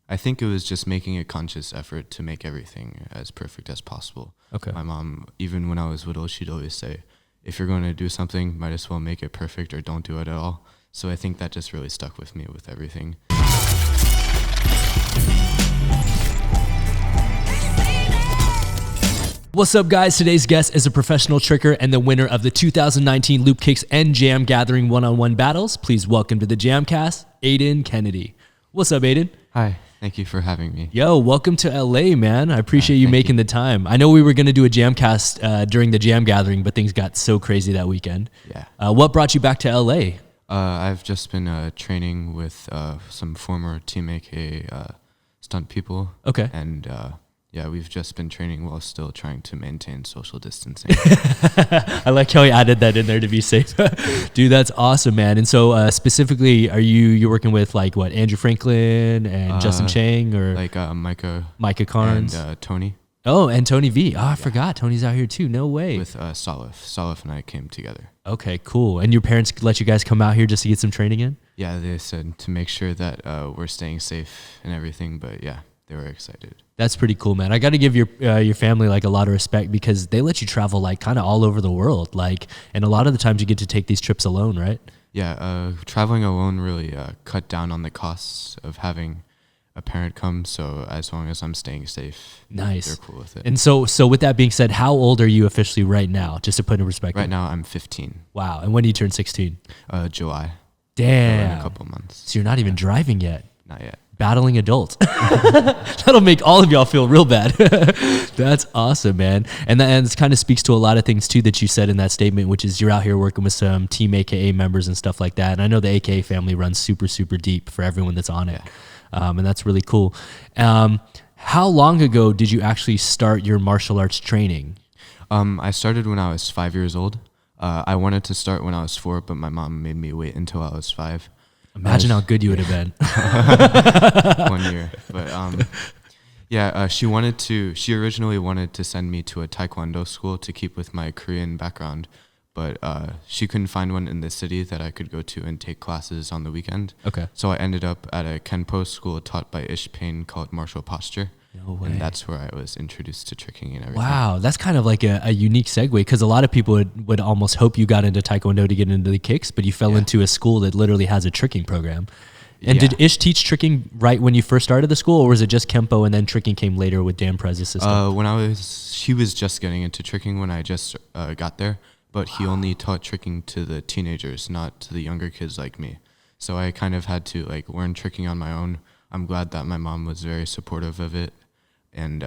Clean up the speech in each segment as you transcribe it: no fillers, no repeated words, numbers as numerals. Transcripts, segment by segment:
I think it was just making a conscious effort to make everything as perfect as possible. Okay. My mom, even when I was little, she'd always say, if you're going to do something, might as well make it perfect or don't do it at all. So I think that just really stuck with me with everything. What's up, guys? Today's guest is a professional tricker and the winner of the 2019 Loopkicks and JAM Gathering one-on-one battles. Please welcome to the JAMCast, Aidan Kennedy. What's up, Aidan? Hi, thank you for having me. Yo, welcome to LA, man. I appreciate you making the time. I know we were going to do a JAMCast during the JAM Gathering, but things got so crazy that weekend. Yeah. What brought you back to LA? I've just been training with some former Team AK stunt people. Okay. And yeah, we've just been training while still trying to maintain social distancing. I like how he added that in there to be safe. Dude, that's awesome, man. And so specifically, you're working with like what, Andrew Franklin and Justin Chang, or like Micah Carnes and Tony. Oh, and Tony V. Oh, I forgot. Tony's out here too. No way. With Salif and I came together. Okay, cool. And your parents let you guys come out here just to get some training in? Yeah, they said to make sure that we're staying safe and everything. But yeah, they were excited. That's pretty cool, man. I got to give your family like a lot of respect because they let you travel like kind of all over the world. Like, and a lot of the times you get to take these trips alone, right? Yeah, traveling alone really cut down on the costs of having a parent come. So as long as I'm staying safe, nice, they're cool with it. And so with that being said, how old are you officially right now? Just to put in perspective. Right now I'm 15. Wow. And when do you turn 16? July. Damn. In a couple months. So you're not even driving yet. Not yet. Battling adults. That'll make all of y'all feel real bad. That's awesome, man. And this kind of speaks to a lot of things too that you said in that statement, which is you're out here working with some Team AKA members and stuff like that. And I know the AKA family runs super, super deep for everyone that's on it. And that's really cool. How long ago did you actually start your martial arts training? I started when I was 5 years old. I wanted to start when I was 4, but my mom made me wait until I was 5. Imagine how good you would have been. 1 year. But yeah, she originally wanted to send me to a Taekwondo school to keep with my Korean background, but she couldn't find one in the city that I could go to and take classes on the weekend. Okay. So I ended up at a Kenpo school taught by Ish Payne called Martial Posture. No way. And that's where I was introduced to tricking and everything. Wow, that's kind of like a unique segue because a lot of people would almost hope you got into Taekwondo to get into the kicks, but you fell into a school that literally has a tricking program. And did Ish teach tricking right when you first started the school, or was it just Kempo and then tricking came later with Dan Prez's system? She was just getting into tricking when I just got there, but he only taught tricking to the teenagers, not to the younger kids like me. So I kind of had to like learn tricking on my own. I'm glad that my mom was very supportive of it. And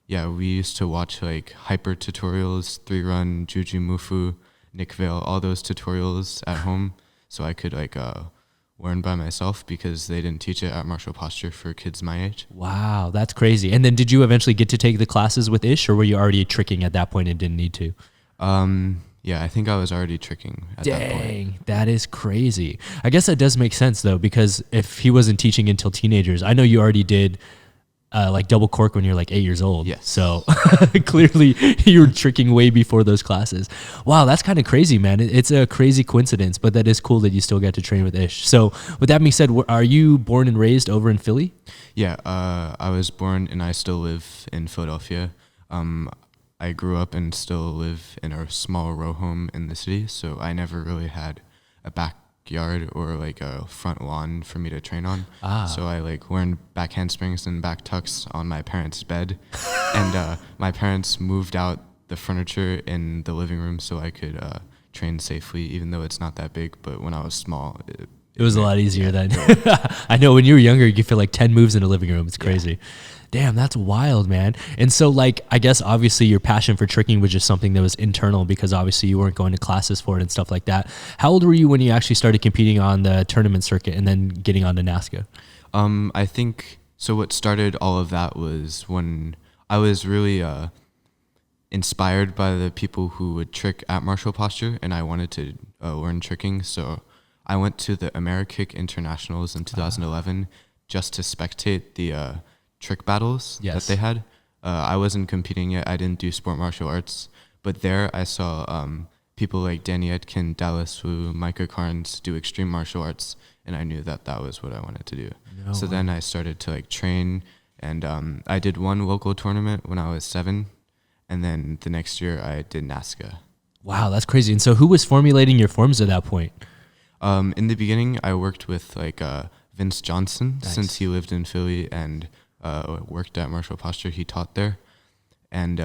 yeah, we used to watch like hyper tutorials, 3-run, Juju Mufu, Nick Vale, all those tutorials at home, so I could like learn by myself because they didn't teach it at Martial Posture for kids my age. Wow, that's crazy. And then did you eventually get to take the classes with Ish, or were you already tricking at that point and didn't need to? Yeah, I think I was already tricking at that point. Dang, that is crazy. I guess that does make sense though, because if he wasn't teaching until teenagers, I know you already did like double cork when you're like 8 years old. Yes. So clearly you were tricking way before those classes. Wow, that's kind of crazy, man. It's a crazy coincidence, but that is cool that you still get to train with Ish. So with that being said, are you born and raised over in Philly? Yeah, I was born and I still live in Philadelphia. I grew up and still live in a small row home in the city, so I never really had a backyard or like a front lawn for me to train on. So I like learned back handsprings and back tucks on my parents' bed. And my parents moved out the furniture in the living room so I could train safely, even though it's not that big. But when I was small, it was a lot easier then. I know when you were younger, you could feel like 10 moves in a living room. It's crazy. Yeah. Damn, that's wild, man. And so like, I guess obviously your passion for tricking was just something that was internal because obviously you weren't going to classes for it and stuff like that. How old were you when you actually started competing on the tournament circuit and then getting onto NASCA? I think, so what started all of that was when I was really inspired by the people who would trick at Martial Posture, and I wanted to learn tricking. So I went to the Amerikick Internationals in 2011 just to spectate the trick battles that they had. I wasn't competing yet. I didn't do sport martial arts, but there I saw people like Danny Etkin, Dallas Wu, Micah Carnes do extreme martial arts, and I knew that that was what I wanted to do. No so way. then I started to like train, and I did one local tournament when I was 7, and then the next year I did NASCA. Wow, that's crazy. And so who was formulating your forms at that point? In the beginning, I worked with like Vince Johnson, Nice. since he lived in Philly and worked at Martial Posture. He taught there, and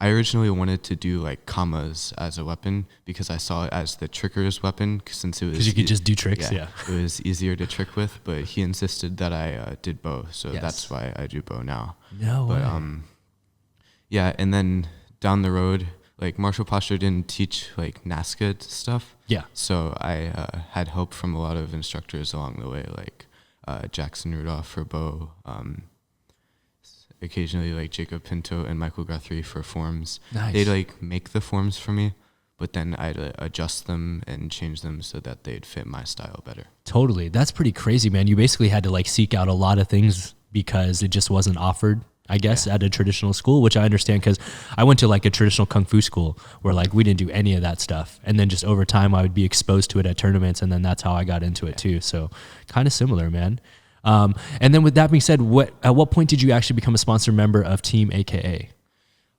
I originally wanted to do like kamas as a weapon because I saw it as the tricker's weapon, since it was Because you could just do tricks, yeah. it was easier to trick with. But he insisted that I did bow, so Yes. that's why I do bow now. No But way. yeah, and then down the road, like Martial Posture didn't teach like NASCA stuff. Yeah. So I had help from a lot of instructors along the way, like Jackson Rudolph for bow, occasionally like Jacob Pinto and Michael Guthrie for forms. Nice. They'd like make the forms for me, but then I'd adjust them and change them so that they'd fit my style better. Totally. That's pretty crazy, man. You basically had to like seek out a lot of things because it just wasn't offered, I guess, at a traditional school, which I understand because I went to like a traditional Kung Fu school where like we didn't do any of that stuff. And then just over time, I would be exposed to it at tournaments. And then that's how I got into it too. So kind of similar, man. And then with that being said, at what point did you actually become a sponsor member of Team AKA?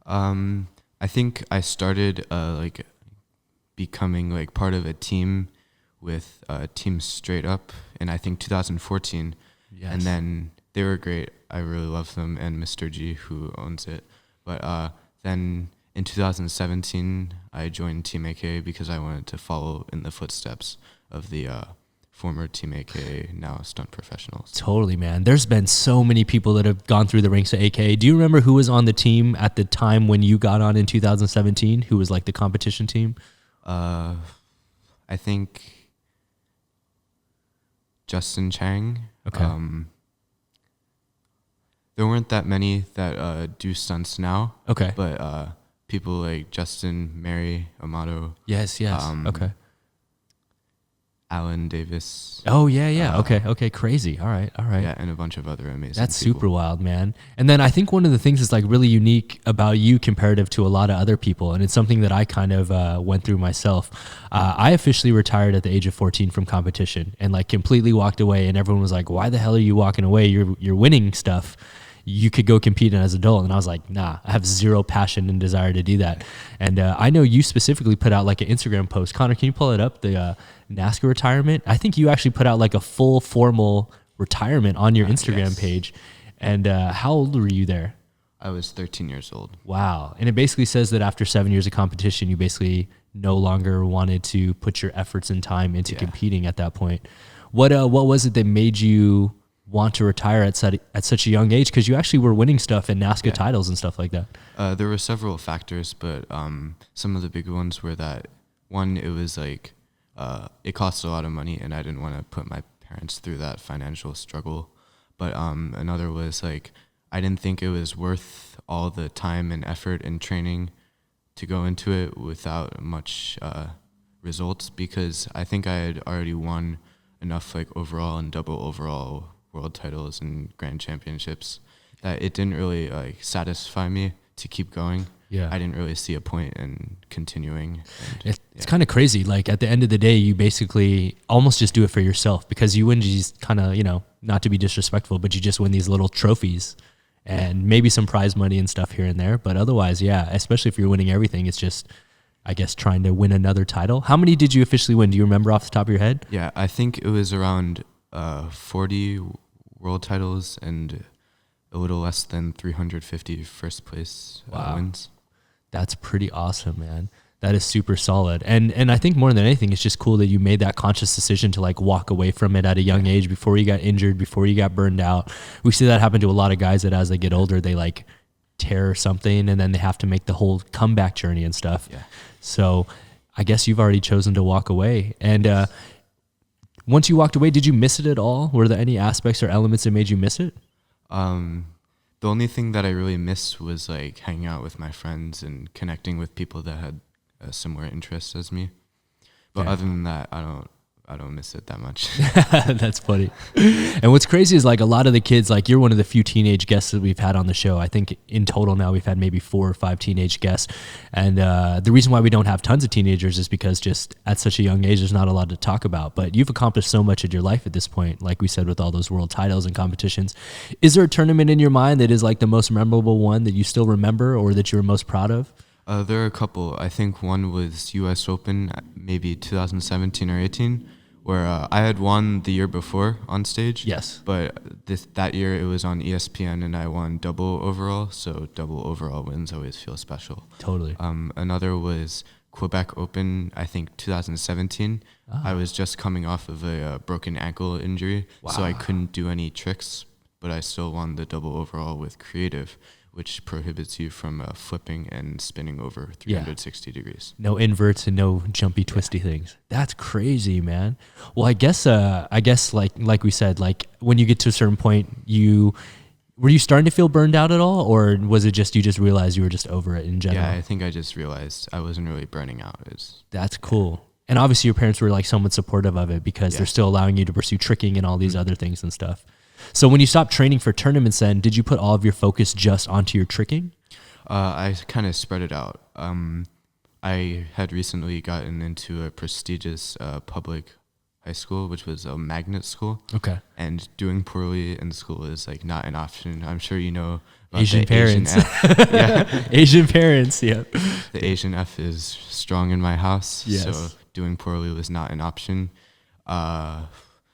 I think I started like becoming like part of a team with Team Straight Up in I think 2014. Yes. And then they were great. I really love them, and Mr. G, who owns it. But then in 2017, I joined Team AKA because I wanted to follow in the footsteps of the former Team AKA, now Stunt Professionals. Totally, man. There's been so many people that have gone through the ranks at AKA. Do you remember who was on the team at the time when you got on in 2017? Who was like the competition team? I think Justin Chang. Okay. There weren't that many that do stunts now. Okay. But people like Justin, Mary, Amato, Yes. Okay. Alan Davis. Oh, yeah. Okay. Crazy. All right. Yeah, and a bunch of other amazing That's people. super wild, man. And then I think one of the things that's like really unique about you comparative to a lot of other people, and it's something that I kind of went through myself. I officially retired at the age of 14 from competition and like completely walked away. And everyone was like, "Why the hell are you walking away? You're winning stuff. You could go compete as an adult." And I was like, nah, I have zero passion and desire to do that. And I know you specifically put out like an Instagram post. Connor, can you pull it up? The NASCA retirement. I think you actually put out like a full formal retirement on your Instagram yes. page. And how old were you there? I was 13 years old. Wow. And it basically says that after 7 years of competition, you basically no longer wanted to put your efforts and time into competing at that point. What was it that made you want to retire at such a young age? Because you actually were winning stuff in NASCA titles and stuff like that. There were several factors, but some of the big ones were that, one, it was like, it cost a lot of money, and I didn't want to put my parents through that financial struggle. But another was like, I didn't think it was worth all the time and effort and training to go into it without much results, because I think I had already won enough like overall and double overall world titles and grand championships that it didn't really like satisfy me to keep going. Yeah. I didn't really see a point in continuing. And, It's kind of crazy. Like at the end of the day, you basically almost just do it for yourself, because you win these kind of, not to be disrespectful, but you just win these little trophies and maybe some prize money and stuff here and there. But otherwise, yeah, especially if you're winning everything, it's just, I guess, trying to win another title. How many did you officially win? Do you remember off the top of your head? Yeah, I think it was around 40 world titles and a little less than 350 first place wins. That's pretty awesome, man. That is super solid. And I think more than anything, it's just cool that you made that conscious decision to like walk away from it at a young age, before you got injured, before you got burned out. We see that happen to a lot of guys that as they get older, they like tear something and then they have to make the whole comeback journey and stuff. Yeah. So I guess you've already chosen to walk away. And once you walked away, did you miss it at all? Were there any aspects or elements that made you miss it? The only thing that I really missed was like hanging out with my friends and connecting with people that had similar interests as me. But other than that, I don't I don't miss it that much. That's funny. And what's crazy is like a lot of the kids, like you're one of the few teenage guests that we've had on the show. I think in total now we've had maybe 4 or 5 teenage guests. And the reason why we don't have tons of teenagers is because just at such a young age, there's not a lot to talk about. But you've accomplished so much in your life at this point, like we said, with all those world titles and competitions. Is there a tournament in your mind that is like the most memorable one that you still remember or that you're most proud of? There are a couple. I think one was U.S. Open, maybe 2017 or 18, where I had won the year before on stage. Yes. But that year it was on ESPN and I won double overall. So double overall wins always feel special. Totally. Another was Quebec Open, I think 2017. I was just coming off of a broken ankle injury, so I couldn't do any tricks, but I still won the double overall with creative, which prohibits you from flipping and spinning over 360 degrees. No inverts and no jumpy, twisty things. That's crazy, man. Well, I guess like we said, like when you get to a certain point, were you starting to feel burned out at all, or was it just you just realized you were just over it in general? Yeah, I think I just realized I wasn't really burning out. That's cool. And obviously your parents were like somewhat supportive of it because they're still allowing you to pursue tricking and all these other things and stuff. So when you stopped training for tournaments then, did you put all of your focus just onto your tricking? I kind of spread it out. I had recently gotten into a prestigious public high school, which was a magnet school. Okay. And doing poorly in school is like not an option. I'm sure you know about Asian parents. Asian F. Yeah. Asian parents, yeah. The Asian F is strong in my house, Yes. so doing poorly was not an option.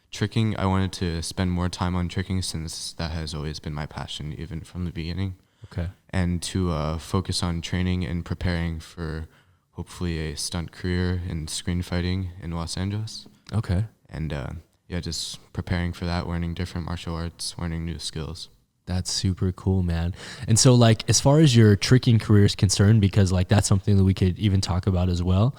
Tricking, I wanted to spend more time on tricking since that has always been my passion, even from the beginning. Okay. And to focus on training and preparing for hopefully a stunt career in screen fighting in Los Angeles. Okay. And just preparing for that, learning different martial arts, learning new skills. That's super cool, man. And so like, as far as your tricking career is concerned, because like that's something that we could even talk about as well.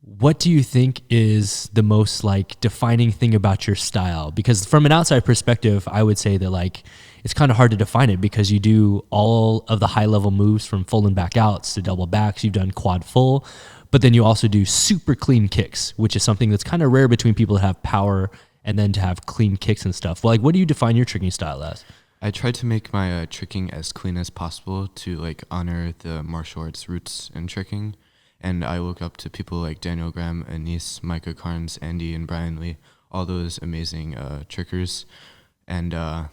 What do you think is the most like defining thing about your style? Because from an outside perspective, I would say that like, it's kind of hard to define it because you do all of the high level moves from full and back outs to double backs. You've done quad full, but then you also do super clean kicks, which is something that's kind of rare between people that have power and then to have clean kicks and stuff. Well, like, what do you define your tricking style as? I try to make my tricking as clean as possible to like honor the martial arts roots in tricking. And I look up to people like Daniel Graham, Anis, Micah Carnes, Andy, and Brian Lee, all those amazing trickers. And I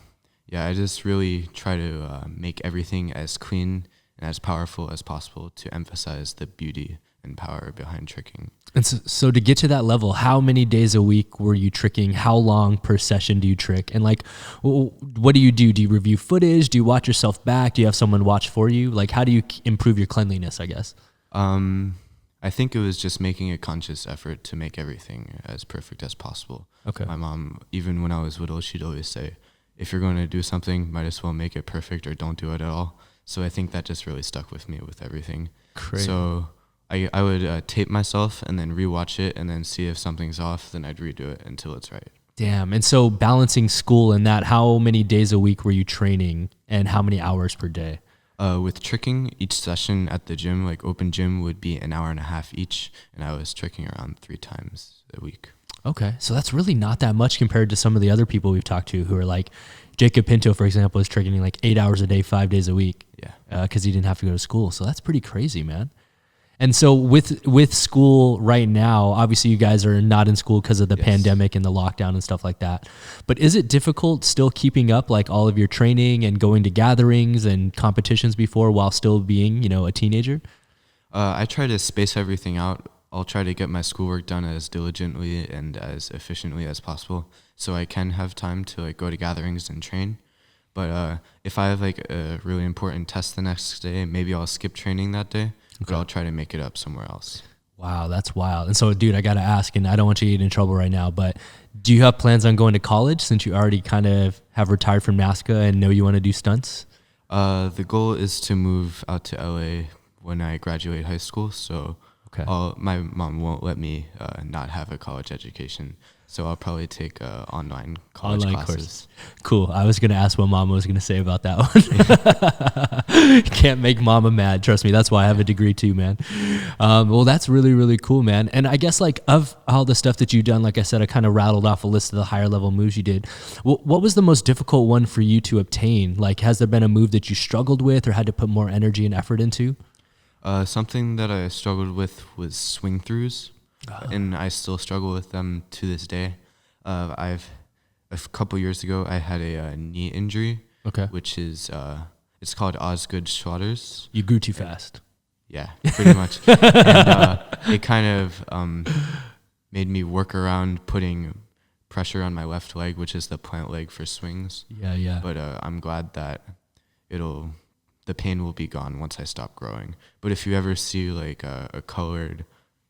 just really try to make everything as clean and as powerful as possible to emphasize the beauty and power behind tricking. And so to get to that level, how many days a week were you tricking? How long per session do you trick? And like, what do you do? Do you review footage? Do you watch yourself back? Do you have someone watch for you? Like, how do you improve your cleanliness, I guess? I think it was just making a conscious effort to make everything as perfect as possible. Okay. My mom, even when I was little, she'd always say, if you're going to do something, might as well make it perfect or don't do it at all. So I think that just really stuck with me with everything. Crazy. So I would tape myself and then rewatch it and then see if something's off, then I'd redo it until it's right. Damn. And so balancing school and that, how many days a week were you training and how many hours per day? With tricking, each session at the gym, like open gym, would be an hour and a half each, and I was tricking around 3 times a week. Okay, so that's really not that much compared to some of the other people we've talked to who are like, Jacob Pinto, for example, is tricking like 8 hours a day, 5 days a week. Yeah. Because he didn't have to go to school. So that's pretty crazy, man. And so with school right now, obviously you guys are not in school because of the pandemic and the lockdown and stuff like that. But is it difficult still keeping up like all of your training and going to gatherings and competitions before while still being, you know, a teenager? I try to space everything out. I'll try to get my schoolwork done as diligently and as efficiently as possible so I can have time to like go to gatherings and train. But if I have like a really important test the next day, maybe I'll skip training that day. But I'll try to make it up somewhere else. Wow, that's wild. And so, dude, I got to ask, and I don't want you to get in trouble right now, but do you have plans on going to college since you already kind of have retired from NASCA and know you want to do stunts? The goal is to move out to LA when I graduate high school. So my mom won't let me not have a college education. So I'll probably take online college classes. Course. Cool. I was going to ask what Mama was going to say about that one. Can't make Mama mad. Trust me. That's why I have a degree too, man. Well, that's really, really cool, man. And I guess like of all the stuff that you've done, like I said, I kind of rattled off a list of the higher level moves you did. What was the most difficult one for you to obtain? Like, has there been a move that you struggled with or had to put more energy and effort into? Something that I struggled with was swing throughs. And I still struggle with them to this day. A couple years ago, I had a knee injury, which is it's called Osgood Schroeder's. You grew too fast. Yeah, pretty much. And it kind of made me work around putting pressure on my left leg, which is the plant leg for swings. Yeah. But I'm glad that the pain will be gone once I stop growing. But if you ever see like a colored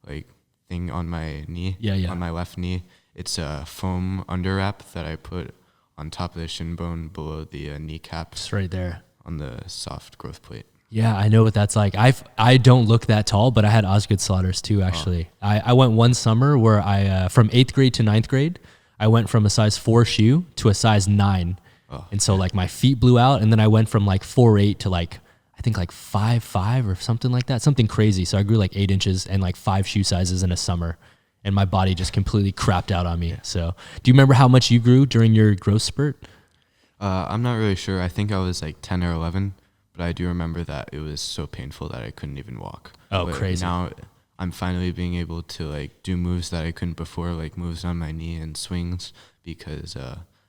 like thing on my knee, on my left knee, it's a foam under wrap that I put on top of the shin bone below the kneecap. It's right there on the soft growth plate. Yeah, I know what that's like. I don't look that tall, but I had Osgood Slaughters too, actually. I went one summer where I from 8th grade to 9th grade, I went from a size 4 shoe to a size 9. And so like my feet blew out, and then I went from like 4'8" to like I think like 5'5" or something like that, something crazy. So I grew like 8 inches and like 5 shoe sizes in a summer, and my body just completely crapped out on me. Yeah. So do you remember how much you grew during your growth spurt? I'm not really sure. I think I was like 10 or 11, but I do remember that it was so painful that I couldn't even walk. Oh, but crazy. Now I'm finally being able to like do moves that I couldn't before, like moves on my knee and swings, because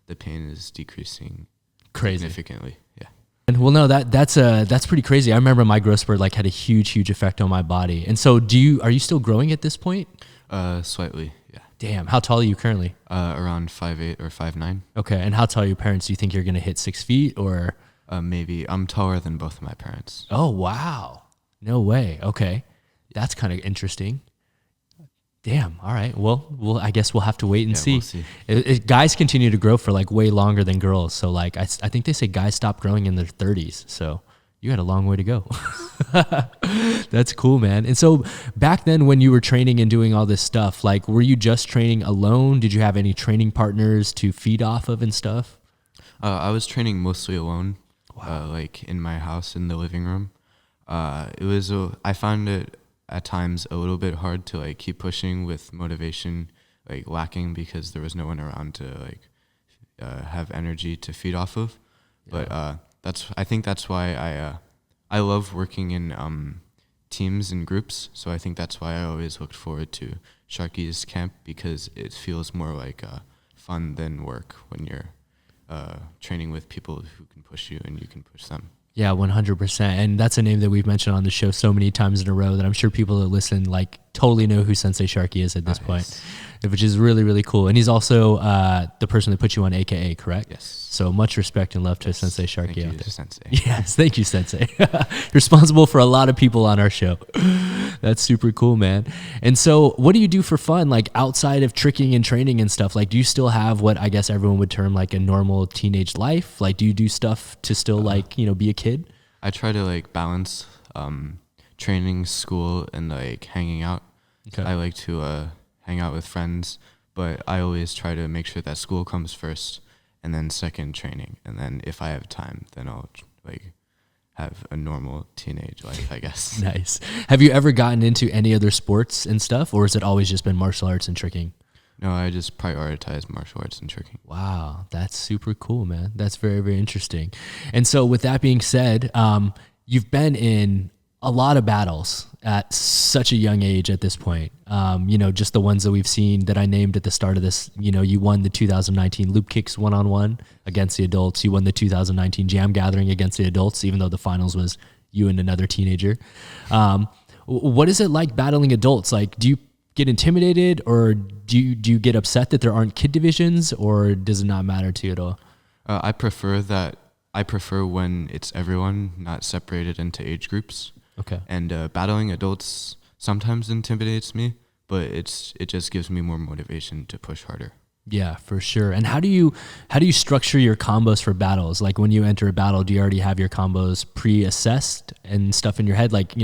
the pain is decreasing significantly. Yeah. And well, no, that's pretty crazy. I remember my growth spurt like had a huge effect on my body. And so are you still growing at this point? Slightly, yeah. Damn. How tall are you currently? Around 5'8" or 5'9". Okay. And how tall are your parents? Do you think you're going to hit 6 feet or? Maybe. I'm taller than both of my parents. Oh, wow. No way. Okay. That's kind of interesting. Damn. All right. Well, I guess we'll have to wait and see. We'll see. Guys continue to grow for like way longer than girls. So like, I think they say guys stop growing in their 30s. So you had a long way to go. That's cool, man. And so back then when you were training and doing all this stuff, like, were you just training alone? Did you have any training partners to feed off of and stuff? I was training mostly alone. Wow. Like in my house in the living room. I found it at times a little bit hard to like keep pushing with motivation like lacking, because there was no one around to like have energy to feed off of. Yeah. But I think that's why I love working in teams and groups. So I think that's why I always looked forward to Sharky's camp, because it feels more like fun than work when you're training with people who can push you and you can push them. Yeah, 100%. And that's a name that we've mentioned on the show so many times in a row that I'm sure people that listen like totally know who Sensei Sharky is at this point, which is really, really cool. And he's also the person that put you on AKA, correct? Yes. So much respect and love to Sensei Sharky. Thank you, Sensei. Yes, thank you, Sensei. Responsible for a lot of people on our show. That's super cool, man. And so what do you do for fun, like outside of tricking and training and stuff? Like, do you still have what I guess everyone would term like a normal teenage life? Like, do you do stuff to still like, be a kid? I try to like balance training, school, and like hanging out. Okay. I like to hang out with friends, but I always try to make sure that school comes first, and then second training, and then if I have time, then I'll like have a normal teenage life, I guess. Nice. Have you ever gotten into any other sports and stuff, or has it always just been martial arts and tricking? No, I just prioritize martial arts and tricking. Wow, that's super cool, man. That's very, very interesting. And so with that being said, you've been in a lot of battles at such a young age at this point. Just the ones that we've seen that I named at the start of this. You won the 2019 Loopkicks 1-on-1 against the adults. You won the 2019 JAM Gathering against the adults, even though the finals was you and another teenager. What is it like battling adults? Like, do you get intimidated, or do you get upset that there aren't kid divisions, or does it not matter to you at all? I prefer when it's everyone, not separated into age groups. Okay. And battling adults sometimes intimidates me, but it just gives me more motivation to push harder. Yeah, for sure. And how do you structure your combos for battles? Like, when you enter a battle, do you already have your combos pre-assessed and stuff in your head? Like,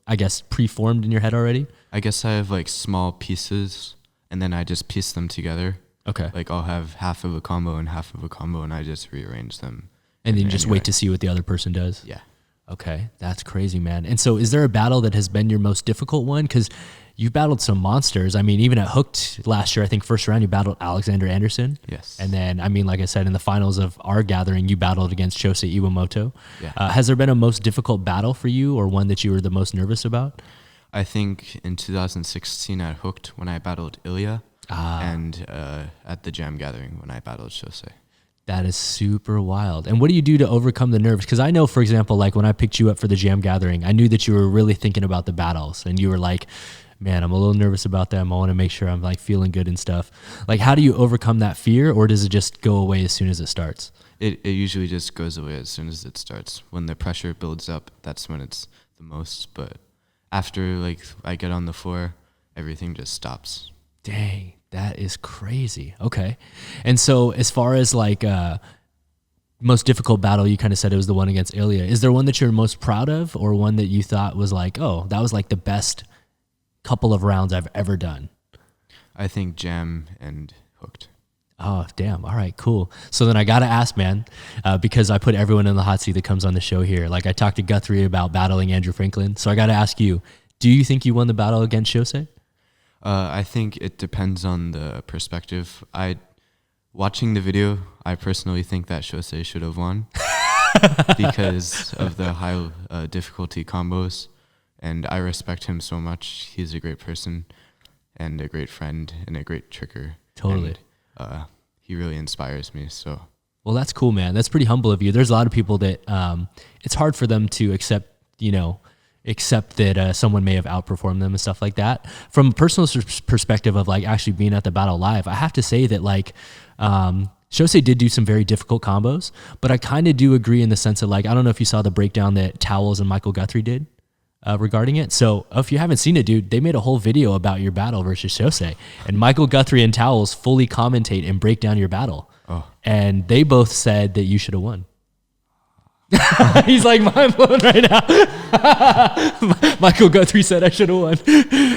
I guess pre-formed in your head already? I guess I have like small pieces, and then I just piece them together, Okay. Like I'll have half of a combo and half of a combo, and I just rearrange them. And then you in just any wait way. to see what the other person does. Yeah. Okay, that's crazy, man. And so is there a battle that has been your most difficult one? Because you've battled some monsters. I mean, even at Hooked last year, I think first round you battled Alexander Anderson. Yes. And then, I mean, like I said, in the finals of our gathering, you battled against Shosei Iwamoto. Yeah. Has there been a most difficult battle for you, or one that you were the most nervous about? I think in 2016 at Hooked when I battled Ilya, and at the JAM Gathering when I battled Shosei. That is super wild. And what do you do to overcome the nerves? Because I know, for example, like when I picked you up for the JAM Gathering, I knew that you were really thinking about the battles, and you were like, man, I'm a little nervous about them. I want to make sure I'm like feeling good and stuff. Like, how do you overcome that fear, or does it just go away as soon as it starts? It usually just goes away as soon as it starts. When the pressure builds up, that's when it's the most. But after like I get on the floor, everything just stops. Dang, that is crazy. Okay. And so as far as like most difficult battle, you kind of said it was the one against Ilya. Is there one that you're most proud of, or one that you thought was like, oh, that was like the best couple of rounds I've ever done? I think JAM and Hooked. Oh, damn. All right, cool. So then I got to ask, man, because I put everyone in the hot seat that comes on the show here. Like I talked to Guthrie about battling Andrew Franklin. So I got to ask you, do you think you won the battle against Shosei? I think it depends on the perspective. Watching the video, I personally think that Shosei should have won because of the high difficulty combos, and I respect him so much. He's a great person and a great friend and a great tricker. Totally. And, he really inspires me. So, well, that's cool, man. That's pretty humble of you. There's a lot of people that it's hard for them to accept that someone may have outperformed them and stuff like that. From a personal perspective of like actually being at the battle live, I have to say that like Shosei did do some very difficult combos, but I kind of do agree in the sense of like, I don't know if you saw the breakdown that Towels and Michael Guthrie did regarding it. So if you haven't seen it, dude, they made a whole video about your battle versus Shosei, and Michael Guthrie and Towels fully commentate and break down your battle. Oh. And they both said that you should have won. He's like mind blown right now. Michael Guthrie said I should have won.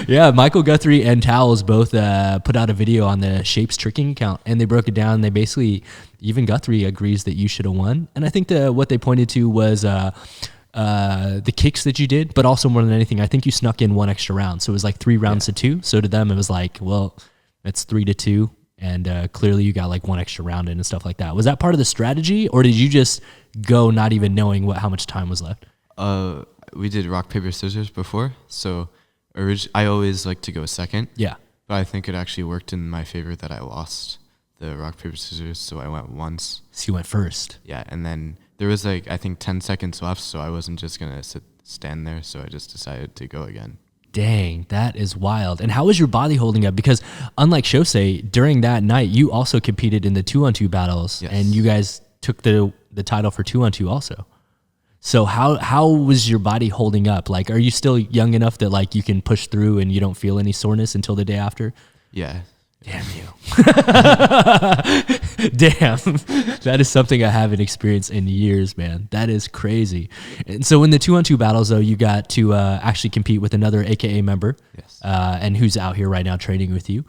Yeah, Michael Guthrie and Towels both put out a video on the Shapes tricking account, and they broke it down. They basically, even Guthrie agrees that you should have won. And I think what they pointed to was the kicks that you did, but also more than anything, I think you snuck in one extra round. So it was like 3 rounds to 2. So to them, it was like, well, it's 3-2. And clearly you got like one extra round in and stuff like that. Was that part of the strategy, or did you just go not even knowing how much time was left? We did rock, paper, scissors before. So I always like to go second. Yeah. But I think it actually worked in my favor that I lost the rock, paper, scissors. So I went once. So you went first. Yeah. And then there was like, I think 10 seconds left. So I wasn't just going to stand there. So I just decided to go again. Dang, that is wild. And how was your body holding up? Because unlike Shosei, during that night, you also competed in the 2-on-2 battles, yes. And you guys took the title for 2-on-2 also. So how was your body holding up? Like, are you still young enough that like you can push through and you don't feel any soreness until the day after? Yeah. Damn you. Damn. That is something I haven't experienced in years, man. That is crazy. And so in the 2-on-2 battles, though, you got to actually compete with another AKA member, yes. And who's out here right now training with you.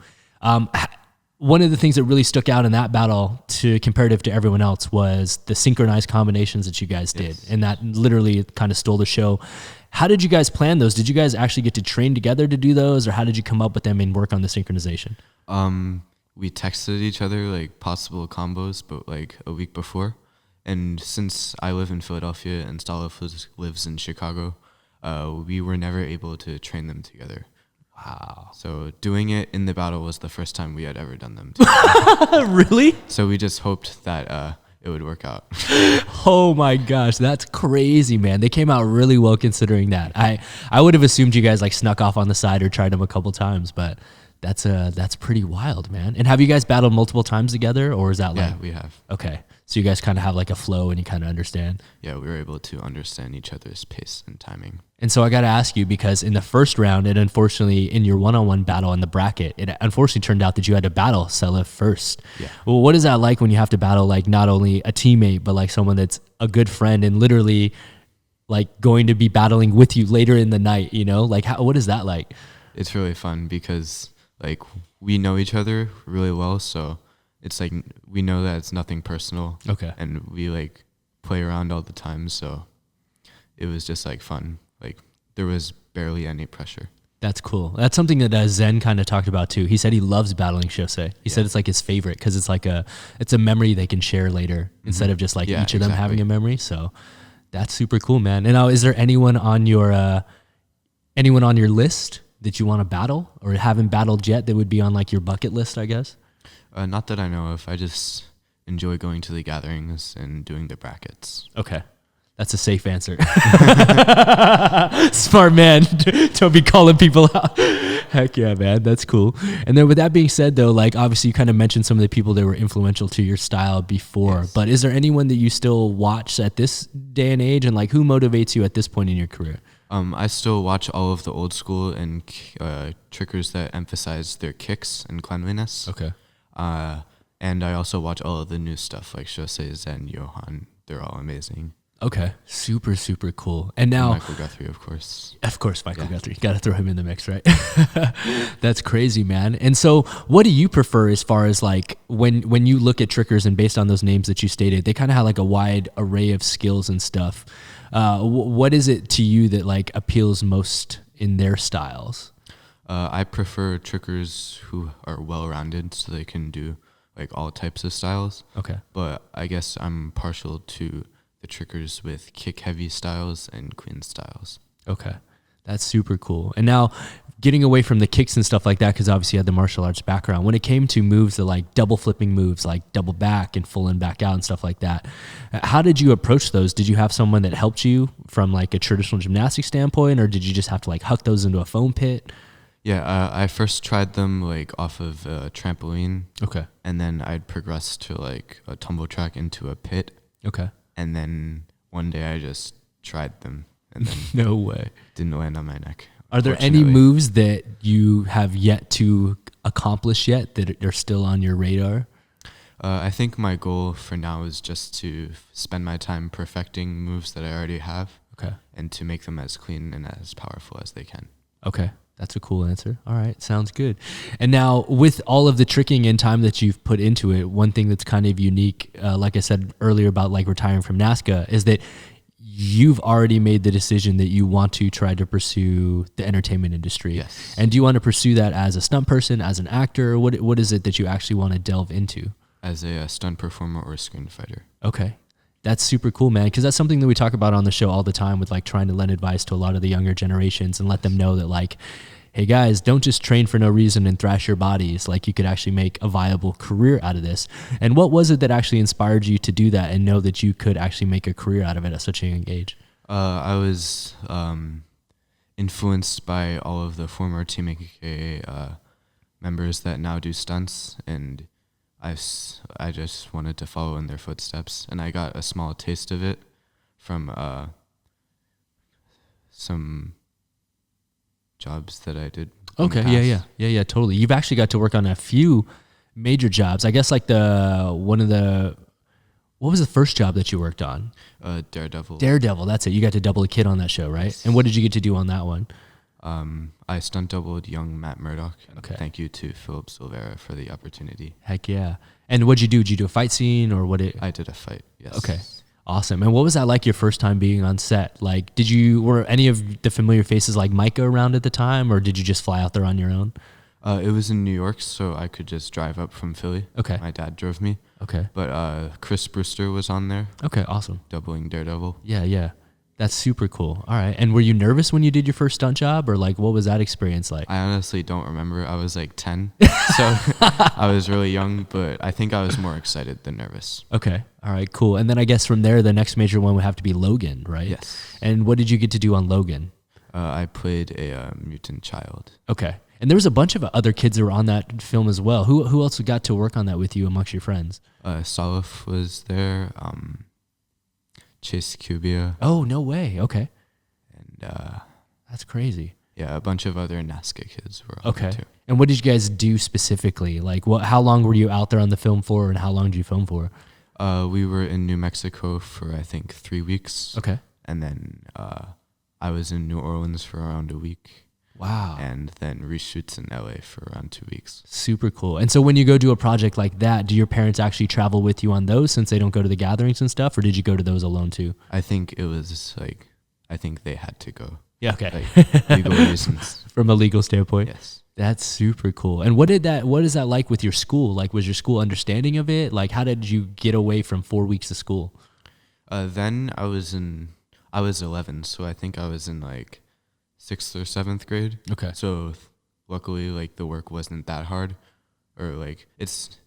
One of the things that really stuck out in that battle comparative to everyone else was the synchronized combinations that you guys did. Yes. And that literally kind of stole the show. How did you guys plan those? Did you guys actually get to train together to do those, or how did you come up with them and work on the synchronization? We texted each other like possible combos, but like a week before. And since I live in Philadelphia and Stolif lives in Chicago, we were never able to train them together. Wow. So doing it in the battle was the first time we had ever done them together. Really? So we just hoped that it would work out. Oh my gosh, that's crazy, man. They came out really well considering that. I would have assumed you guys like snuck off on the side or tried them a couple times, but that's pretty wild, man. And have you guys battled multiple times together, or is that like? Yeah, we have. Okay, so you guys kind of have like a flow and you kind of understand. Yeah, we were able to understand each other's pace and timing. And so I got to ask you, because in the first round, it unfortunately, in your one-on-one battle in the bracket, it unfortunately turned out that you had to battle Selef first. Yeah. Well, what is that like when you have to battle like not only a teammate, but like someone that's a good friend and literally like going to be battling with you later in the night, you know? Like what is that like? It's really fun because like we know each other really well, so it's like we know that it's nothing personal. Okay. And we like play around all the time, so it was just like fun. Like there was barely any pressure. That's cool. That's something that Zen kind of talked about too. He said he loves battling Shosei. He said it's like his favorite because it's like it's a memory they can share later instead of just like each of them having a memory. So that's super cool, man. And now, is there anyone on your list that you want to battle or haven't battled yet that would be on like your bucket list, I guess? Not that I know of. I just enjoy going to the gatherings and doing the brackets. Okay. That's a safe answer. Smart man. Don't be calling people out. Heck yeah, man. That's cool. And then with that being said, though, like obviously you kind of mentioned some of the people that were influential to your style before, but is there anyone that you still watch at this day and age, and like who motivates you at this point in your career? I still watch all of the old school and trickers that emphasize their kicks and cleanliness. Okay. And I also watch all of the new stuff like Shosei, Zen, Johan. They're all amazing. Okay. Super, super cool. And now Michael Guthrie, of course. Of course, Michael Guthrie. Got to throw him in the mix, right? That's crazy, man. And so what do you prefer as far as like when you look at trickers and based on those names that you stated, they kind of have like a wide array of skills and stuff. What is it to you that like appeals most in their styles? I prefer trickers who are well-rounded so they can do like all types of styles. Okay. But I guess I'm partial to the trickers with kick-heavy styles and clean styles. Okay. That's super cool. And now getting away from the kicks and stuff like that, because obviously you had the martial arts background, when it came to moves that like double flipping moves, like double back and full and back out and stuff like that, how did you approach those? Did you have someone that helped you from like a traditional gymnastic standpoint, or did you just have to like huck those into a foam pit? Yeah, I first tried them like off of a trampoline. Okay. And then I'd progress to like a tumble track into a pit. Okay. And then one day I just tried them and then No way. didn't land on my neck. Are there any moves that you have yet to accomplish yet that are still on your radar? I think my goal for now is just to spend my time perfecting moves that I already have. Okay. And to make them as clean and as powerful as they can. Okay. That's a cool answer. All right. Sounds good. And now with all of the tricking and time that you've put into it, one thing that's kind of unique, like I said earlier about like retiring from NASCA, is that you've already made the decision that you want to try to pursue the entertainment industry. Yes. And do you want to pursue that as a stunt person, as an actor? What is it that you actually want to delve into? As a stunt performer or a screen fighter. Okay. That's super cool, man, because that's something that we talk about on the show all the time with like trying to lend advice to a lot of the younger generations and let them know that like, hey guys, don't just train for no reason and thrash your bodies. Like you could actually make a viable career out of this. And what was it that actually inspired you to do that and know that you could actually make a career out of it at such a young age? I was influenced by all of the former Team AKA members that now do stunts, and I just wanted to follow in their footsteps, and I got a small taste of it from some jobs that I did. Okay, yeah, totally. You've actually got to work on a few major jobs. I guess like what was the first job that you worked on? Daredevil. Daredevil, that's it. You got to double a kid on that show, right? Yes. And what did you get to do on that one? I stunt doubled young Matt Murdock. Okay. Thank you to Philip Silvera for the opportunity. Heck yeah. And what'd you do? Did you do a fight scene or what? I did a fight, yes. Okay. Awesome. And what was that like your first time being on set? Like, were any of the familiar faces like Micah around at the time, or did you just fly out there on your own? It was in New York, so I could just drive up from Philly. Okay. My dad drove me. Okay. But Chris Brewster was on there. Okay, awesome. Doubling Daredevil. Yeah. That's super cool. All right. And were you nervous when you did your first stunt job, or like what was that experience like? I honestly don't remember. I was like 10, so I was really young, but I think I was more excited than nervous. Okay. All right, cool. And then I guess from there, the next major one would have to be Logan, right? Yes. And what did you get to do on Logan? I played a mutant child. Okay. And there was a bunch of other kids that were on that film as well. Who else got to work on that with you amongst your friends? Salif was there. Chase Cubia. Oh, no way. Okay. And that's crazy. Yeah, a bunch of other NASCA kids were on there too. And what did you guys do specifically? Like, how long were you out there on the film for, and how long did you film for? We were in New Mexico for, I think, 3 weeks. Okay. And then I was in New Orleans for around a week. Wow. and then reshoots in LA for around 2 weeks. Super cool. And so when you go do a project like that, do your parents actually travel with you on those since they don't go to the gatherings and stuff, or did you go to those alone too? I think it was like, I think they had to go. Yeah, okay. Like legal reasons. From a legal standpoint. Yes. That's super cool. And what is that like with your school? Like, was your school understanding of it? Like, how did you get away from 4 weeks of school? Then I was 11, so I think I was in like 6th or 7th grade. Okay. So luckily, like the work wasn't that hard, or like it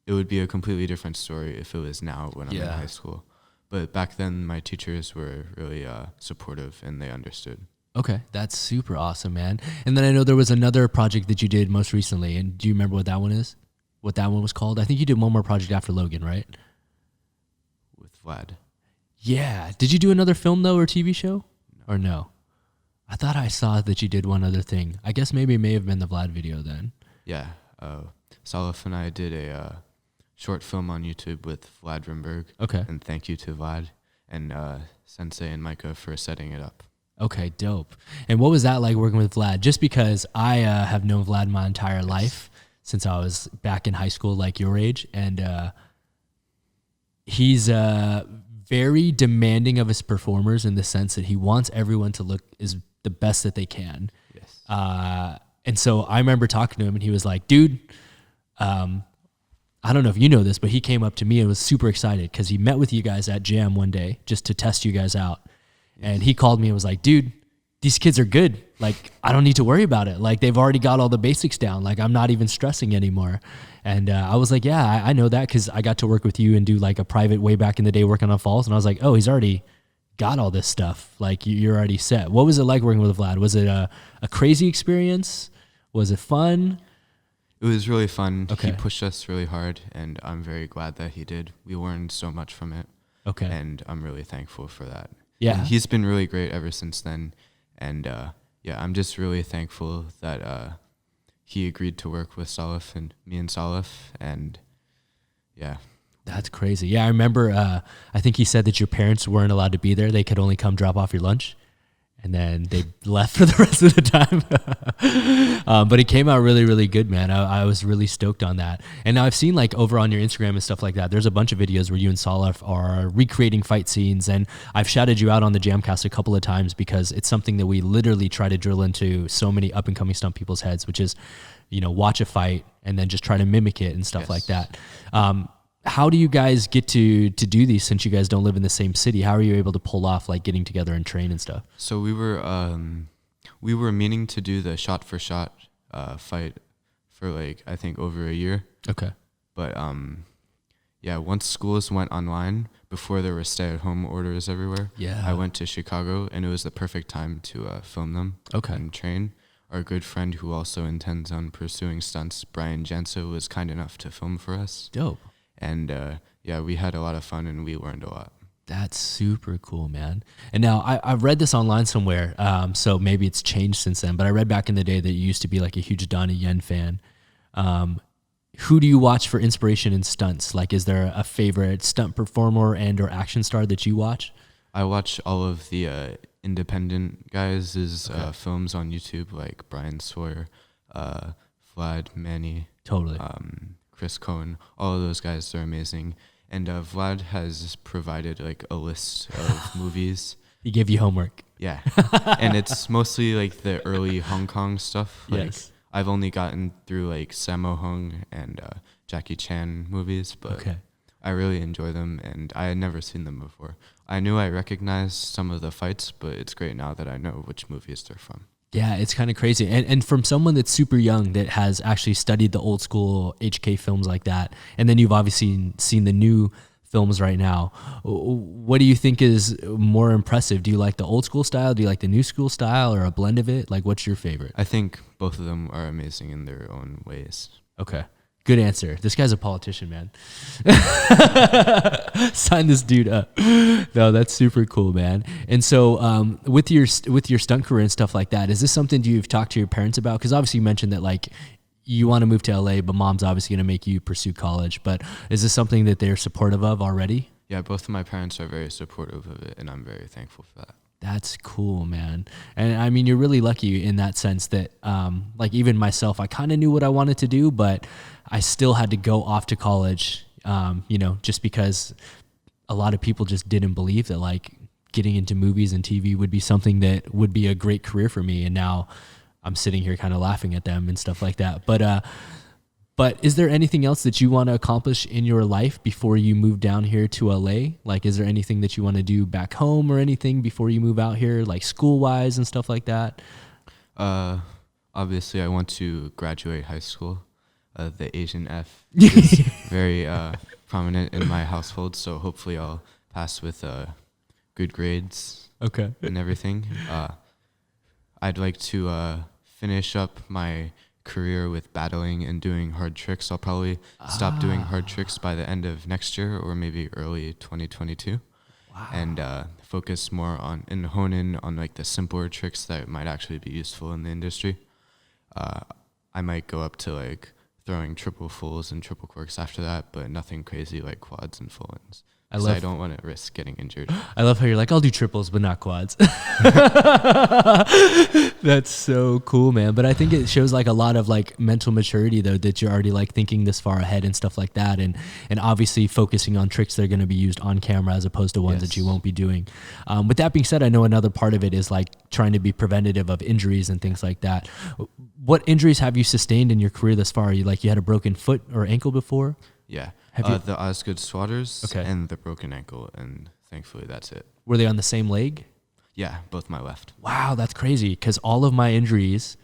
would be a completely different story if it was now when I'm in high school. But back then, my teachers were really supportive and they understood. Okay, that's super awesome, man. And then I know there was another project that you did most recently, and do you remember what that one is? What that one was called? I think you did one more project after Logan, right? With Vlad. Yeah. Did you do another film though, or TV show? Or no? I thought I saw that you did one other thing. I guess maybe it may have been the Vlad video then. Yeah. Salif and I did a short film on YouTube with Vlad Rimberg. Okay. And thank you to Vlad and Sensei and Micah for setting it up. Okay, dope. And what was that like working with Vlad? Just because I have known Vlad my entire life since I was back in high school, like your age. And he's very demanding of his performers in the sense that he wants everyone to look as the best that they can. Yes. And so I remember talking to him and he was like, dude, I don't know if you know this, but he came up to me and was super excited because he met with you guys at JAM one day just to test you guys out. And he called me and was like, dude, these kids are good. Like, I don't need to worry about it. Like, they've already got all the basics down. Like, I'm not even stressing anymore. And I was like, yeah, I know that because I got to work with you and do like a private way back in the day working on falls. And I was like, oh, he's already got all this stuff. Like, you're already set. What was it like working with Vlad? Was it a crazy experience? Was it fun? It was really fun. Okay. He pushed us really hard, and I'm very glad that he did. We learned so much from it. Okay. And I'm really thankful for that. Yeah. And he's been really great ever since then. And yeah, I'm just really thankful that he agreed to work with Salif and me and Salif. And yeah. That's crazy. Yeah, I remember, I think he said that your parents weren't allowed to be there. They could only come drop off your lunch. And then they left for the rest of the time. But it came out really, really good, man. I was really stoked on that. And now I've seen like over on your Instagram and stuff like that, there's a bunch of videos where you and Salif are recreating fight scenes. And I've shouted you out on the JAMCast a couple of times because it's something that we literally try to drill into so many up and coming stunt people's heads, which is, you know, watch a fight and then just try to mimic it and stuff like that. How do you guys get to do these since you guys don't live in the same city? How are you able to pull off like getting together and train and stuff? So we were meaning to do the shot for shot fight for like I think over a year. Okay. But yeah, once schools went online before there were stay-at-home orders everywhere, I went to Chicago and it was the perfect time to film them. Okay. And train. Our good friend who also intends on pursuing stunts, Brian Janso, was kind enough to film for us. Dope. And yeah, we had a lot of fun and we learned a lot. That's super cool, man. And now I've read this online somewhere, so maybe it's changed since then, but I read back in the day that you used to be like a huge Donnie Yen fan. Who do you watch for inspiration in stunts? Like, is there a favorite stunt performer and or action star that you watch? I watch all of the independent guys' films on YouTube, like Brian Sawyer, Vlad, Manny. Totally. Chris Cohen, all of those guys are amazing. And Vlad has provided like a list of movies. He gave you homework. Yeah. And it's mostly like the early Hong Kong stuff. Like, yes. I've only gotten through like Sammo Hung and Jackie Chan movies, but I really enjoy them and I had never seen them before. I knew I recognized some of the fights, but it's great now that I know which movies they're from. Yeah, it's kind of crazy. And from someone that's super young that has actually studied the old school HK films like that, and then you've obviously seen the new films right now, what do you think is more impressive? Do you like the old school style? Do you like the new school style or a blend of it? Like, what's your favorite? I think both of them are amazing in their own ways. Okay. Good answer. This guy's a politician, man. Sign this dude up. No, that's super cool, man. And so with your stunt career and stuff like that, is this something you've talked to your parents about? Because obviously you mentioned that like you want to move to LA, but mom's obviously going to make you pursue college. But is this something that they're supportive of already? Yeah, both of my parents are very supportive of it, and I'm very thankful for that. That's cool, man. And I mean, you're really lucky in that sense that, like even myself, I kind of knew what I wanted to do, but I still had to go off to college, just because a lot of people just didn't believe that like getting into movies and TV would be something that would be a great career for me. And now I'm sitting here kind of laughing at them and stuff like that. But is there anything else that you want to accomplish in your life before you move down here to LA? Like, is there anything that you want to do back home or anything before you move out here, like school-wise and stuff like that? Obviously, I want to graduate high school. The Asian F is very prominent in my household, so hopefully I'll pass with good grades. Okay. And everything. I'd like to finish up my career with battling and doing hard tricks. I'll probably stop doing hard tricks by the end of next year or maybe early 2022. Wow. And focus more on and hone in on like the simpler tricks that might actually be useful in the industry. I might go up to like throwing triple fulls and triple quirks after that, but nothing crazy like quads and full-ins. I don't want to risk getting injured. I love how you're like, I'll do triples, but not quads. That's so cool, man. But I think it shows like a lot of like mental maturity though, that you're already like thinking this far ahead and stuff like that. And obviously focusing on tricks that are going to be used on camera as opposed to ones that you won't be doing. With that being said, I know another part of it is like trying to be preventative of injuries and things like that. What injuries have you sustained in your career thus far? You had a broken foot or ankle before? Yeah. The Osgood Swatters and the broken ankle, and thankfully that's it. Were they on the same leg? Yeah, both my left. Wow, that's crazy, because all of my injuries,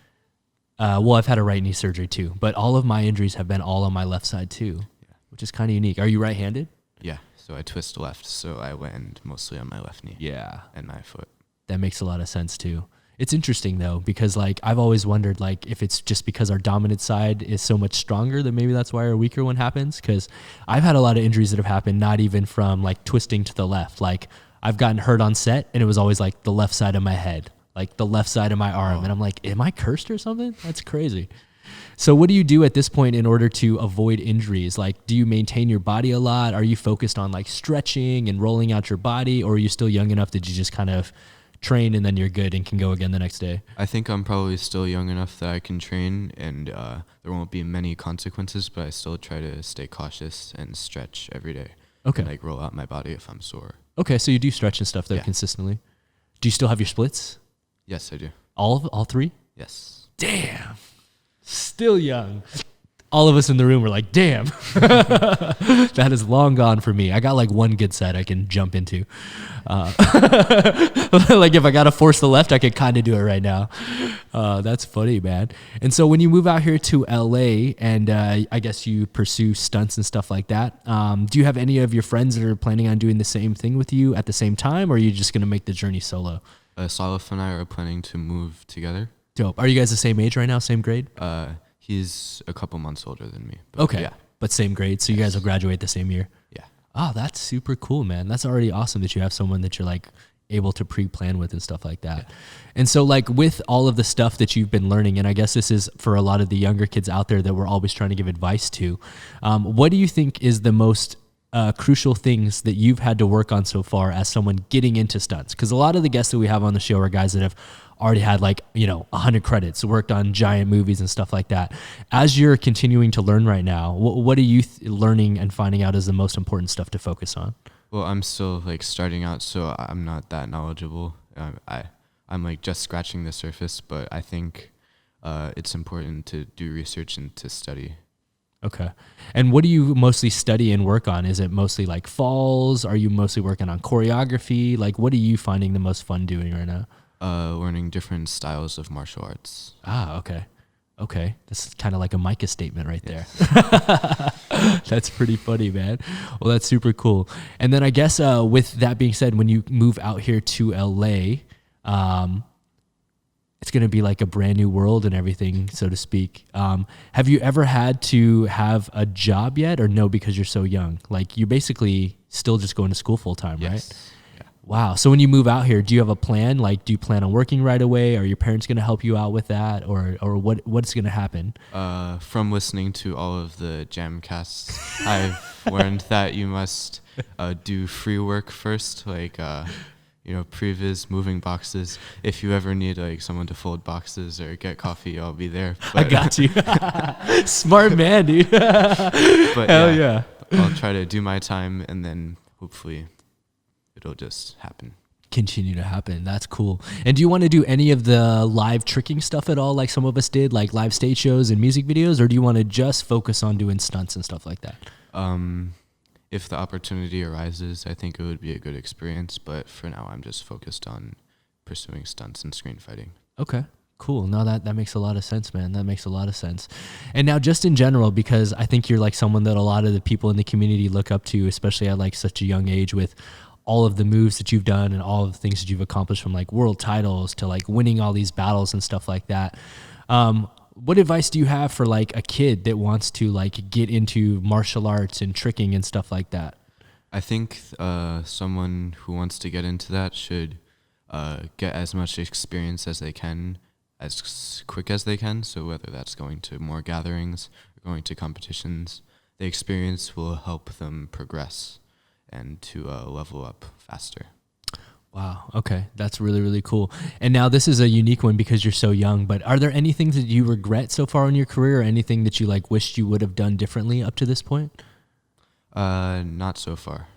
I've had a right knee surgery too, but all of my injuries have been all on my left side too, which is kind of unique. Are you right-handed? Yeah, so I twist left, so I land mostly on my left knee. Yeah. And my foot. That makes a lot of sense too. It's interesting though, because like I've always wondered like if it's just because our dominant side is so much stronger that maybe that's why our weaker one happens. Because I've had a lot of injuries that have happened not even from like twisting to the left. Like I've gotten hurt on set and it was always like the left side of my head, like the left side of my arm. And I'm like, am I cursed or something? That's crazy. So what do you do at this point in order to avoid injuries? Like, do you maintain your body a lot? Are you focused on like stretching and rolling out your body, or are you still young enough that you just kind of train and then you're good and can go again the next day? I think I'm probably still young enough that I can train and there won't be many consequences, but I still try to stay cautious and stretch every day. Okay. And like roll out my body if I'm sore. Okay, so you do stretch and stuff though consistently. Do you still have your splits? Yes, I do. All three? Yes. Damn. Still young. All of us in the room were like, damn. That is long gone for me. I got like one good set I can jump into. Like if I got to force the left, I could kind of do it right now. That's funny, man. And so when you move out here to LA and I guess you pursue stunts and stuff like that, do you have any of your friends that are planning on doing the same thing with you at the same time, or are you just going to make the journey solo? Salif and I are planning to move together. Dope. Are you guys the same age right now, same grade? He's a couple months older than me. Okay. Yeah. But same grade, so you guys will graduate the same year? Yeah. Oh, that's super cool, man. That's already awesome that you have someone that you're like able to pre-plan with and stuff like that. Yeah. And so like with all of the stuff that you've been learning, and I guess this is for a lot of the younger kids out there that we're always trying to give advice to, what do you think is the most crucial things that you've had to work on so far as someone getting into stunts? Because a lot of the guests that we have on the show are guys that have already had 100 credits, worked on giant movies and stuff like that. As you're continuing to learn right now, what are you learning and finding out is the most important stuff to focus on? Well, I'm still like starting out, so I'm not that knowledgeable. I'm like just scratching the surface, but I think it's important to do research and to study. Okay. And what do you mostly study and work on? Is it mostly like falls? Are you mostly working on choreography? Like, what are you finding the most fun doing right now? Learning different styles of martial arts. Ah, okay. Okay. That's kind of like a Micah statement right there. That's pretty funny, man. Well, that's super cool. And then I guess with that being said, when you move out here to LA, it's going to be like a brand new world and everything, so to speak. Have you ever had to have a job yet, or no, because you're so young? Like you're basically still just going to school full time, right? Yeah. Wow. So when you move out here, do you have a plan? Like, do you plan on working right away? Are your parents going to help you out with that, or what's going to happen? From listening to all of the JAMCasts, I've learned that you must do free work first, like previs moving boxes. If you ever need like someone to fold boxes or get coffee, I'll be there. I got you. Smart man, dude. But Hell yeah. I'll try to do my time, and then hopefully it'll just happen. Continue to happen. That's cool. And do you want to do any of the live tricking stuff at all, like some of us did, like live stage shows and music videos, or do you want to just focus on doing stunts and stuff like that? If the opportunity arises, I think it would be a good experience. But for now, I'm just focused on pursuing stunts and screen fighting. Okay, cool. No, that makes a lot of sense, man. That makes a lot of sense. And now just in general, because I think you're like someone that a lot of the people in the community look up to, especially at like such a young age, with all of the moves that you've done and all of the things that you've accomplished, from like world titles to like winning all these battles and stuff like that. What advice do you have for like a kid that wants to like get into martial arts and tricking and stuff like that? I think someone who wants to get into that should get as much experience as they can, as quick as they can. So whether that's going to more gatherings or going to competitions, the experience will help them progress and to level up faster. Wow. Okay. That's really, really cool. And now this is a unique one because you're so young, but are there any things that you regret so far in your career, or anything that you like wished you would have done differently up to this point? Not so far.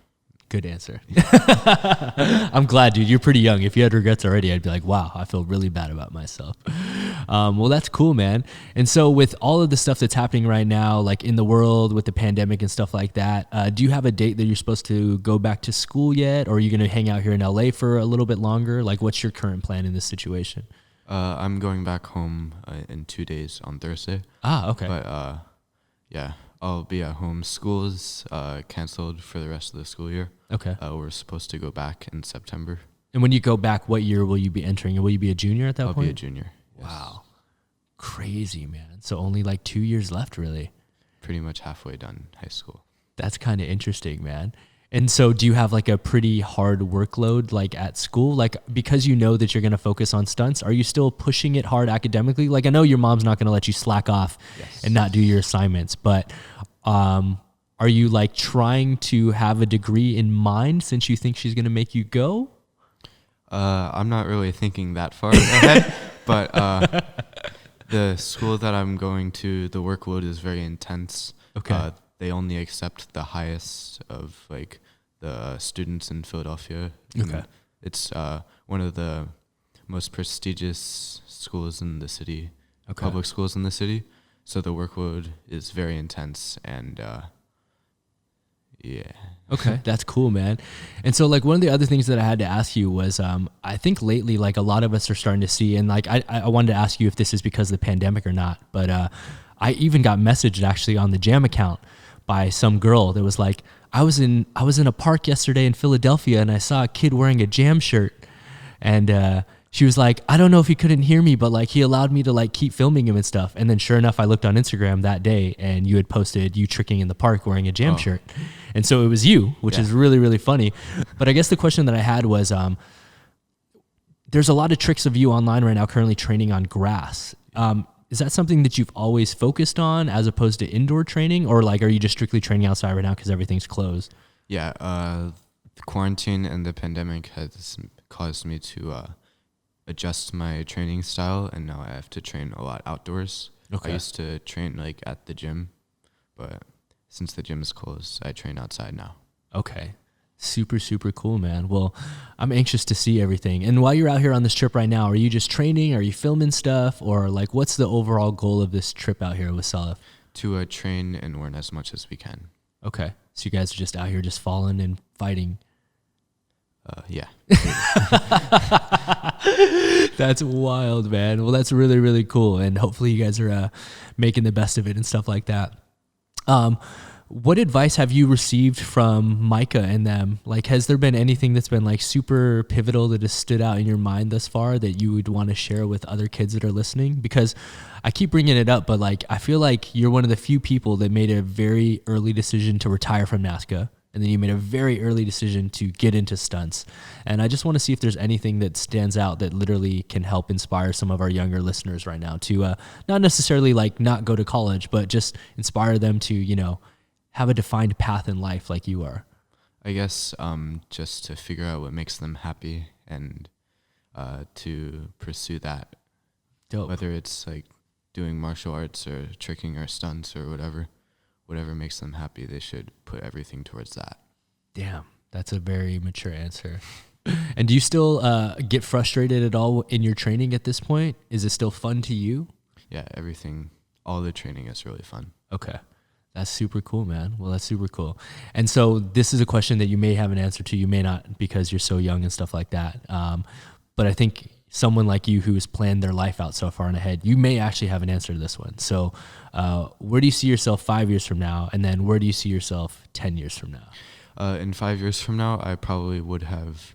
Good answer. I'm glad, dude. You're pretty young. If you had regrets already, I'd be like, wow, I feel really bad about myself. Well, that's cool, man. And so with all of the stuff that's happening right now, like in the world with the pandemic and stuff like that, do you have a date that you're supposed to go back to school yet? Or are you going to hang out here in LA for a little bit longer? Like, what's your current plan in this situation? I'm going back home in 2 days on Thursday. Okay. But yeah, I'll be at home. School is canceled for the rest of the school year. Okay. We're supposed to go back in September. And when you go back, what year will you be entering? Will you be a junior at that point? I'll be a junior. Yes. Wow. Crazy, man. So only like 2 years left, really. Pretty much halfway done high school. That's kind of interesting, man. And so do you have like a pretty hard workload like at school? Like, because you know that you're going to focus on stunts, are you still pushing it hard academically? Like, I know your mom's not going to let you slack off and not do your assignments, but are you like trying to have a degree in mind since you think she's going to make you go? I'm not really thinking that far ahead, but the school that I'm going to, the workload is very intense. Okay. They only accept the highest of like the students in Philadelphia. Okay. It's one of the most prestigious schools in the city, public schools in the city. So the workload is very intense, and yeah. Okay, that's cool, man. And so like one of the other things that I had to ask you was I think lately like a lot of us are starting to see, and like I wanted to ask you if this is because of the pandemic or not, but I even got messaged actually on the JAM account by some girl that was like, I was in a park yesterday in Philadelphia and I saw a kid wearing a JAM shirt, and she was like, I don't know if he couldn't hear me, but like he allowed me to like keep filming him and stuff. And then sure enough, I looked on Instagram that day and you had posted you tricking in the park wearing a JAM shirt. And so it was you, which is really, really funny. But I guess the question that I had was, there's a lot of tricks of you online right now currently training on grass. Is that something that you've always focused on as opposed to indoor training? Or like, are you just strictly training outside right now because everything's closed? Yeah, the quarantine and the pandemic has caused me to adjust my training style, and now I have to train a lot outdoors. I used to train like at the gym, but since the gym is closed, I train outside now. Okay. Super, super cool, man. Well, I'm anxious to see everything. And while you're out here on this trip right now, are you just training? Are you filming stuff? Or like, what's the overall goal of this trip out here with Salif? To train and learn as much as we can. Okay. So you guys are just out here just falling and fighting. Yeah. That's wild, man. Well, that's really, really cool. And hopefully you guys are making the best of it and stuff like that. What advice have you received from Micah and them? Like, has there been anything that's been like super pivotal that has stood out in your mind thus far that you would want to share with other kids that are listening? Because I keep bringing it up, but like, I feel like you're one of the few people that made a very early decision to retire from NASCA. And then you made a very early decision to get into stunts. And I just want to see if there's anything that stands out that literally can help inspire some of our younger listeners right now to not necessarily like not go to college, but just inspire them to, you know, have a defined path in life like you are. I guess just to figure out what makes them happy and to pursue that. Dope. Whether it's like doing martial arts or tricking or stunts or whatever makes them happy, they should put everything towards that. Damn, that's a very mature answer. And do you still get frustrated at all in your training at this point? Is it still fun to you? Yeah, all the training is really fun. Okay. That's super cool, man. Well, that's super cool. And so this is a question that you may have an answer to, you may not, because you're so young and stuff like that. But I think someone like you who has planned their life out so far in ahead, you may actually have an answer to this one. So where do you see yourself 5 years from now? And then where do you see yourself 10 years from now? In 5 years from now, I probably would have,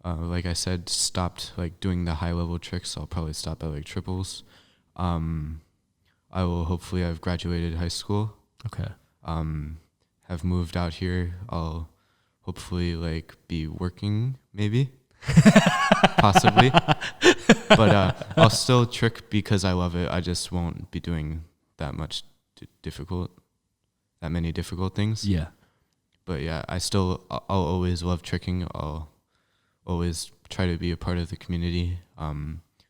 like I said, stopped like doing the high level tricks. I'll probably stop at like triples. I will hopefully have graduated high school. Okay. Have moved out here. I'll hopefully like be working that possibly. But I'll still trick because I love it. I just won't be doing that many difficult things. Yeah. But yeah, I'll always love tricking. I'll always try to be a part of the community.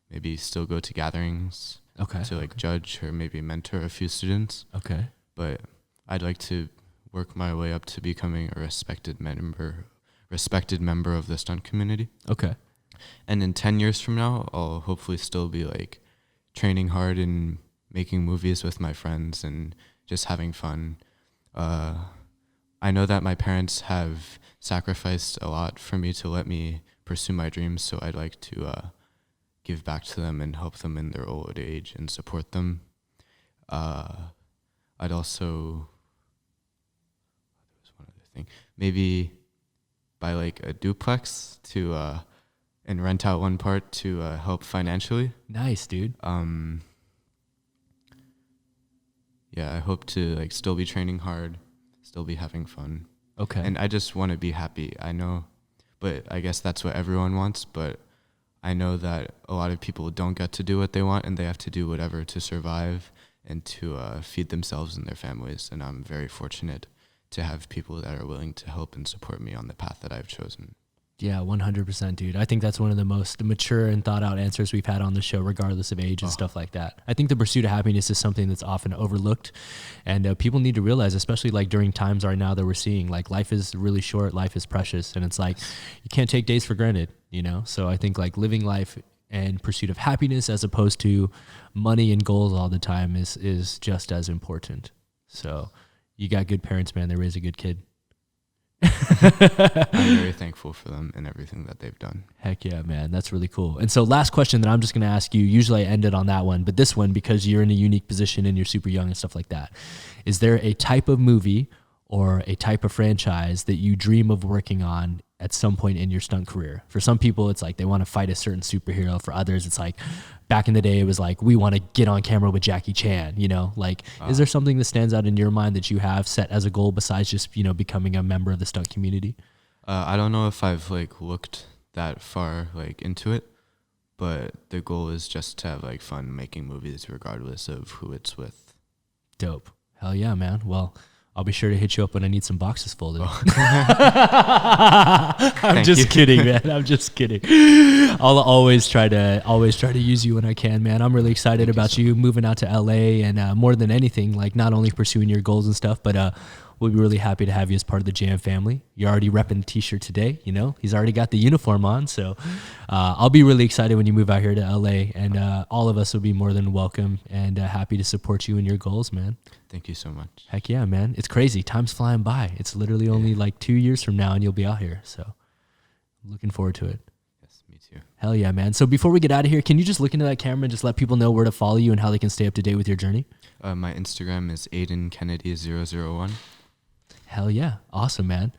Maybe still go to gatherings. Okay. To like judge or maybe mentor a few students. Okay. But I'd like to work my way up to becoming a respected member of the stunt community. Okay. And in 10 years from now, I'll hopefully still be like training hard and making movies with my friends and just having fun. I know that my parents have sacrificed a lot for me to let me pursue my dreams, so I'd like to give back to them and help them in their old age and support them. I'd also, there was one other thing, maybe buy like a duplex to and rent out one part to help financially. Nice, dude. Yeah, I hope to like still be training hard, still be having fun. Okay. And I just want to be happy. I know, but I guess that's what everyone wants, but I know that a lot of people don't get to do what they want and they have to do whatever to survive and to feed themselves and their families. And I'm very fortunate to have people that are willing to help and support me on the path that I've chosen. Yeah, 100%, dude. I think that's one of the most mature and thought out answers we've had on the show, regardless of age and stuff like that. I think the pursuit of happiness is something that's often overlooked, and people need to realize, especially like during times right now that we're seeing, like life is really short, life is precious, and it's like you can't take days for granted, you know? So I think like living life and pursuit of happiness as opposed to money and goals all the time is just as important. So you got good parents, man. They raise a good kid. I'm very thankful for them and everything that they've done. Heck yeah, man. That's really cool. And so last question that I'm just going to ask you, usually I end it on that one, but this one, because you're in a unique position and you're super young and stuff like that, is there a type of movie or a type of franchise that you dream of working on at some point in your stunt career? For some people, it's like they want to fight a certain superhero. For others, it's like back in the day, it was like, we want to get on camera with Jackie Chan, you know? Like, is there something that stands out in your mind that you have set as a goal besides just, you know, becoming a member of the stunt community? I don't know if I've like looked that far like into it, but the goal is just to have like fun making movies regardless of who it's with. Dope. Hell yeah, man. Well, I'll be sure to hit you up when I need some boxes folded. I'm just kidding, man. I'm just kidding. I'll always try to use you when I can, man. I'm really excited about you moving out to LA and more than anything, like not only pursuing your goals and stuff, but we'll be really happy to have you as part of the JAM family. You're already repping the t-shirt today, you know, he's already got the uniform on. So I'll be really excited when you move out here to LA, and all of us will be more than welcome and happy to support you in your goals, man. Thank you so much. Heck yeah, man. It's crazy. Time's flying by. It's literally only like 2 years from now and you'll be out here. So I'm looking forward to it. Yes, me too. Hell yeah, man. So before we get out of here, can you just look into that camera and just let people know where to follow you and how they can stay up to date with your journey? My Instagram is Aidan Kennedy 001. Hell yeah. Awesome, man.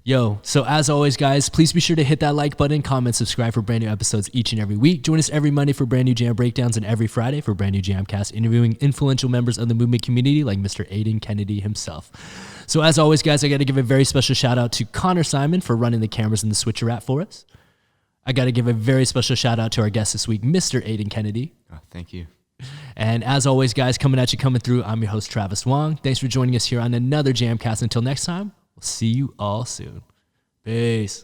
Yo, so as always, guys, please be sure to hit that like button, comment, subscribe for brand new episodes each and every week. Join us every Monday for brand new Jam breakdowns and every Friday for brand new JAMCast, interviewing influential members of the movement community like Mr. Aidan Kennedy himself. So as always, guys, I got to give a very special shout out to Connor Simon for running the cameras and the switcher app for us. I got to give a very special shout out to our guest this week, Mr. Aidan Kennedy. Oh, thank you. And as always, guys, coming through, I'm your host, Travis Wong. Thanks for joining us here on another JAMCast. Until next time, we'll see you all soon. Peace.